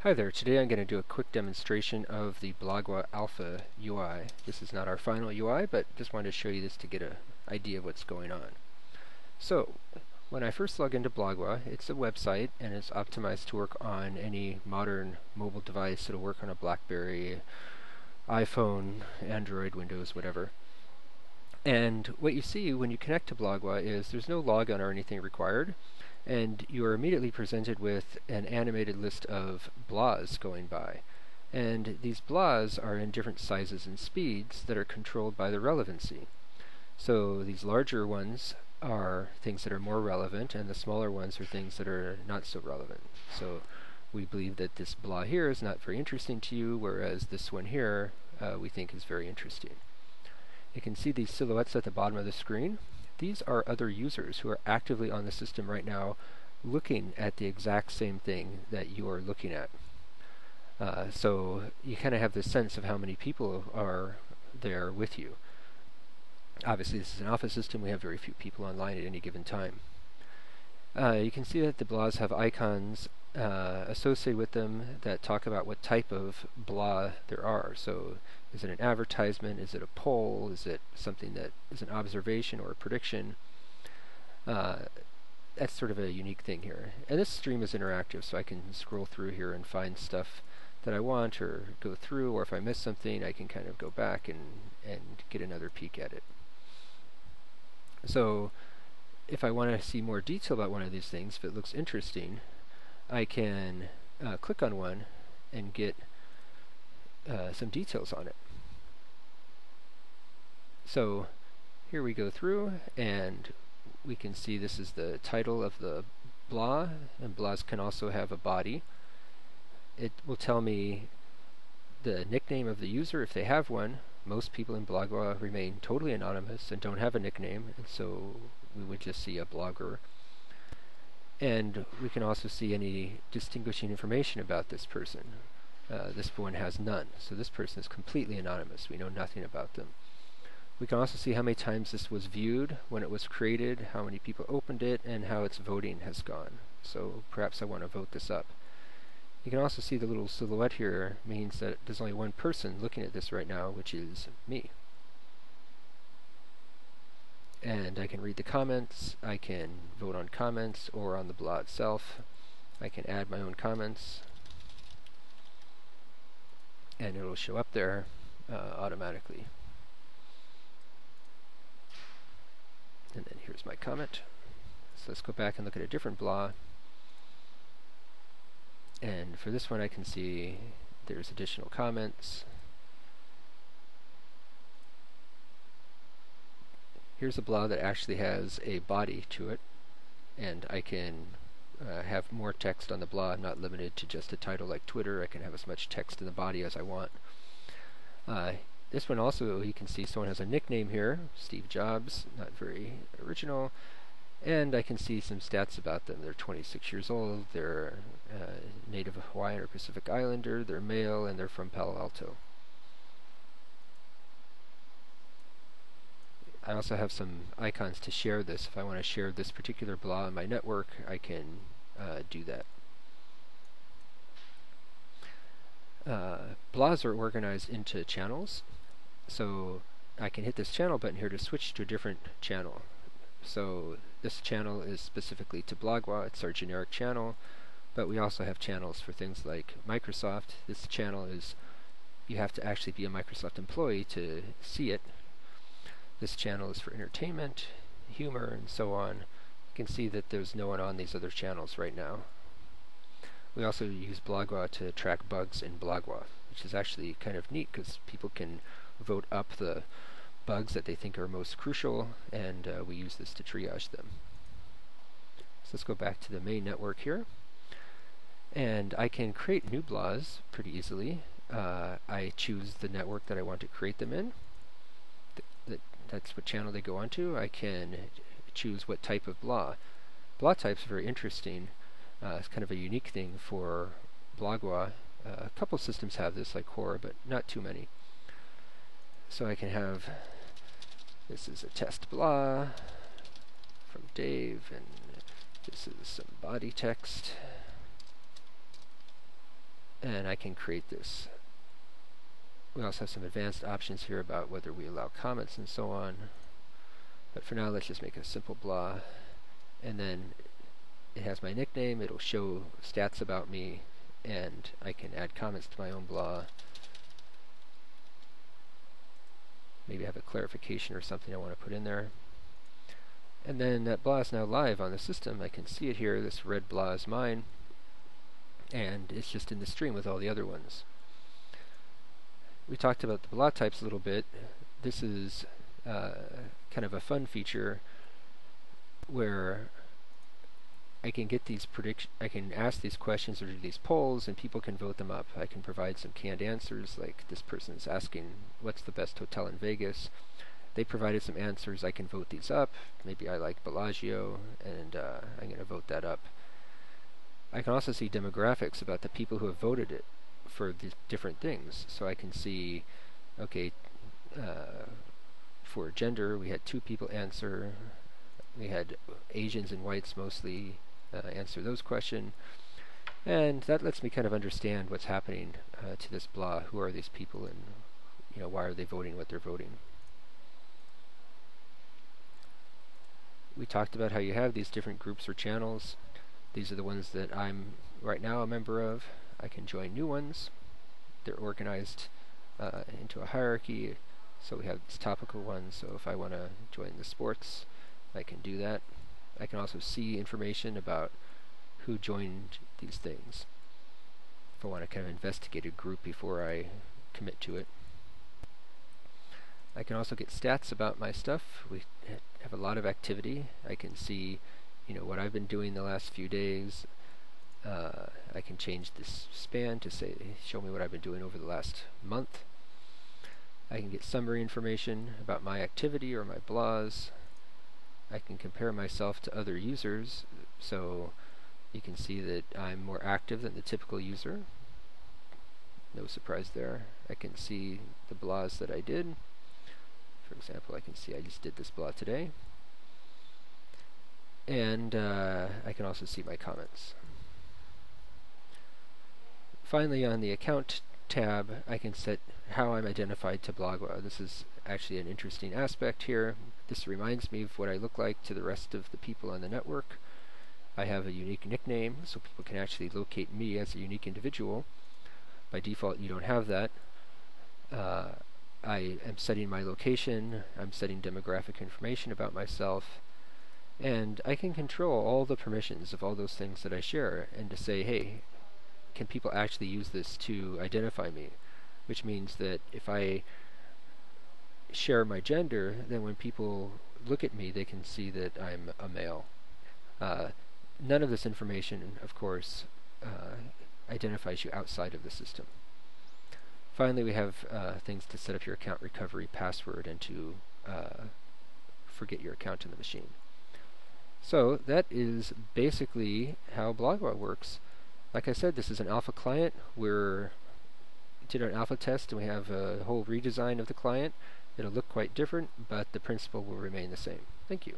Hi there, today I'm going to do a quick demonstration of the Blahgua Alpha UI. This is not our final UI, but just wanted to show you this to get an idea of what's going on. So, when I first log into Blahgua, it's a website and it's optimized to work on any modern mobile device. It'll work on a BlackBerry, iPhone, Android, Windows, whatever. And what you see when you connect to Blahgua is there's no login or anything required, and you are immediately presented with an animated list of blahs going by. And these blahs are in different sizes and speeds that are controlled by the relevancy. So these larger ones are things that are more relevant, and the smaller ones are things that are not so relevant. So we believe that this blah here is not very interesting to you, whereas this one here we think is very interesting. You can see these silhouettes at the bottom of the screen. These are other users who are actively on the system right now looking at the exact same thing that you are looking at. So you kind of have this sense of how many people are there with you. Obviously this is an alpha system, we have very few people online at any given time. You can see that the blahs have icons associated with them that talk about what type of blah there are. So is it an advertisement? Is it a poll? Is it something that is an observation or a prediction? That's sort of a unique thing here. And this stream is interactive, so I can scroll through here and find stuff that I want or go through, or if I miss something I can kind of go back and get another peek at it. So if I want to see more detail about one of these things, if it looks interesting, I can click on one and get some details on it. So here we go through, and we can see this is the title of the blah, and blahs can also have a body. It will tell me the nickname of the user if they have one. Most people in Blahgua remain totally anonymous and don't have a nickname, and so we would just see a blogger. And we can also see any distinguishing information about this person. This one has none, so this person is completely anonymous. We know nothing about them. We can also see how many times this was viewed, when it was created, how many people opened it, and how its voting has gone. So perhaps I want to vote this up. You can also see the little silhouette here means that there's only one person looking at this right now, which is me. And I can read the comments, I can vote on comments or on the blah itself. I can add my own comments, and it'll show up there automatically. And then here's my comment. So let's go back and look at a different blah. And for this one I can see there's additional comments. Here's a blah that actually has a body to it, and I can have more text on the blah. I'm not limited to just a title like Twitter. I can have as much text in the body as I want. This one also, you can see someone has a nickname here, Steve Jobs, not very original, and I can see some stats about them. They're 26 years old, they're native Hawaiian or Pacific Islander, they're male, and they're from Palo Alto. I also have some icons to share this. If I want to share this particular blah on my network, I can do that. Blahs are organized into channels, so I can hit this channel button here to switch to a different channel. So this channel is specifically to Blahgua, it's our generic channel, but we also have channels for things like Microsoft. This channel is, you have to actually be a Microsoft employee to see it. This channel is for entertainment, humor, and so on. You can see that there's no one on these other channels right now. We also use Blahgua to track bugs in Blahgua, which is actually kind of neat because people can vote up the bugs that they think are most crucial, and we use this to triage them. So let's go back to the main network here, and I can create new blahs pretty easily. I choose the network that I want to create them in. That's what channel they go onto. I can choose what type of blah. Blah types are very interesting. It's kind of a unique thing for Blahgua. A couple systems have this, like Core, but not too many. So I can have, this is a test blah from Dave, and this is some body text. and I can create this. We also have some advanced options here about whether we allow comments and so on. But for now, let's just make a simple blah. And then it has my nickname, it'll show stats about me, and I can add comments to my own blah. Maybe I have a clarification or something I want to put in there. And then that blah is now live on the system. I can see it here. This red blah is mine, and it's just in the stream with all the other ones. We talked about the blah types a little bit. This is kind of a fun feature where I can get these I can ask these questions or do these polls, and people can vote them up. I can provide some canned answers, like this person is asking, what's the best hotel in Vegas? They provided some answers. I can vote these up. Maybe I like Bellagio, and I'm going to vote that up. I can also see demographics about the people who have voted it for these different things. So I can see, okay, for gender, we had 2 people answer. We had Asians and whites mostly answer those questions. And that lets me kind of understand what's happening to this blah. Who are these people, and why are they voting what they're voting? We talked about how you have these different groups or channels. These are the ones that I'm right now a member of. I can join new ones. They're organized into a hierarchy. So we have this topical one. So if I want to join the sports, I can do that. I can also see information about who joined these things if I want to kind of investigate a group before I commit to it. I can also get stats about my stuff. We have a lot of activity. I can see, what I've been doing the last few days. I can change this span to say, show me what I've been doing over the last month. I can get summary information about my activity or my blahs. I can compare myself to other users, so you can see that I'm more active than the typical user. No surprise there. I can see the blahs that I did. For example, I can see I just did this blah today. And I can also see my comments. Finally, on the Account tab, I can set how I'm identified to Blahgua. This is actually an interesting aspect here. This reminds me of what I look like to the rest of the people on the network. I have a unique nickname, so people can actually locate me as a unique individual. By default, you don't have that. I am setting my location, I'm setting demographic information about myself, and I can control all the permissions of all those things that I share, and to say, hey, can people actually use this to identify me? Which means that if I share my gender, then when people look at me, they can see that I'm a male. None of this information, of course, identifies you outside of the system. Finally, we have things to set up your account recovery password and to forget your account in the machine. So that is basically how Blahgua works. Like I said, this is an alpha client. We did an alpha test, and we have a whole redesign of the client. It'll look quite different, but the principle will remain the same. Thank you.